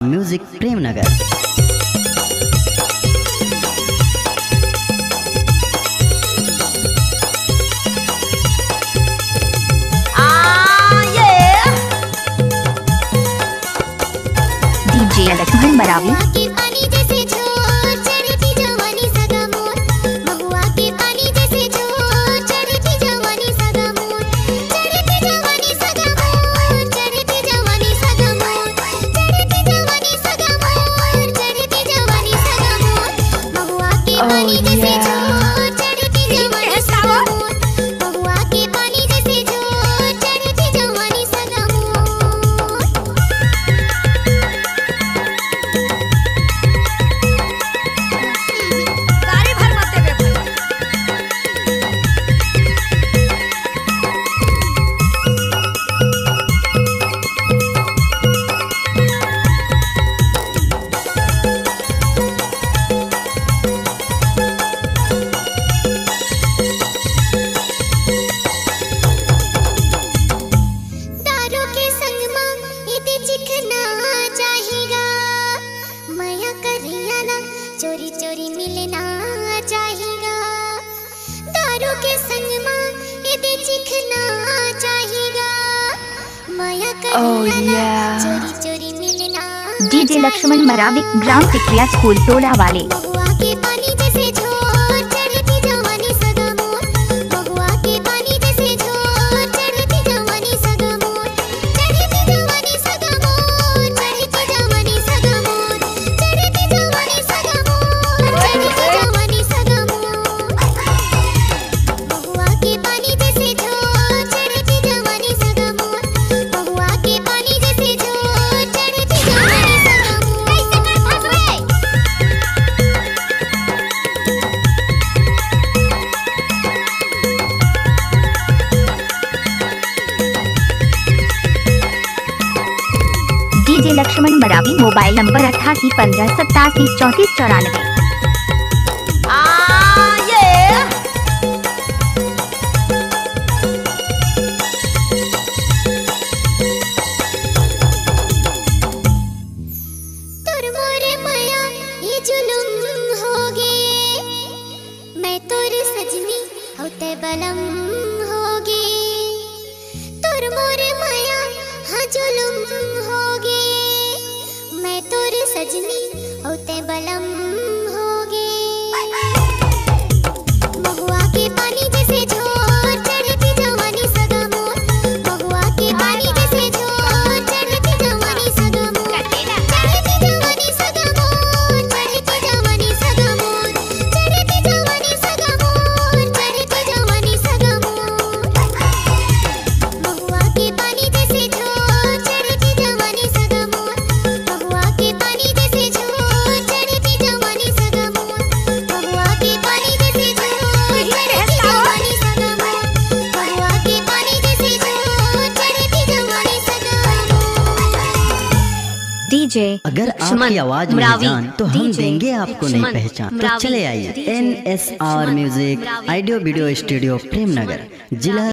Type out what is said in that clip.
Music Premnagar. DJ Laxman Maravi. चोरी चोरी मिलना चाहेगा, दारू के संग मां ये चिखना चाहेगा, माया करना चोरी चोरी मिलना। DJ Laxman Maravi, gram Tikaria school टोला वाले। महुआ के पानी जैसे झोर चढ़ती जवानी सगा मोर, महुआ के पानी जैसे झोर चढ़ती जवानी सगा मोर, चढ़ती जवानी सगा मोर, चढ़ती जवानी सगा मोर, चढ़ती जवानी सगा मोर, चढ़ती जवानी सगा मोर। महुआ के पानी जैसे झोर चढ़ती जवानी सगा मोर, महुआ के पानी जैसे झोर चढ़ती जवानी सगा मोर। कैसे कर फंसवे DJ Laxman Maravi, mobile number 8815873494। तुर मोरे माया ये जुलुम होगे, मैं तोर सजनी होते बलम होगे, तुर मोरे माया हाँ जुलुम होगे, मैं तोर सजनी होते बलम होगे। महुआ के पानी जैसे झोर चढ़ती जवानी सगा मोर, महुआ के पानी जैसे झोर चढ़ती जवानी सगा मोर, चढ़ती जवानी सगा मोर, चढ़ती जवानी सगा मोर, चढ़ती जवानी सगा मोर, चढ़ती जवानी सगा मोर। महुआ के पानी जैसे झोर चढ़ती जवानी सगा मोर, महुआ के पानी जैसे झोर चढ़ती जवानी सगा मोर, महुआ के पानी जैसे झोर चढ़ती जवानी सगा मोर, महुआ के पानी जैसे झोर चढ़ती जवानी सगा मोर। डीजे अगर आपकी आवाज में जान तो हम देंगे आपको नई पहचान। तो चले आइए NSR music audio video studio Premnagar, जिला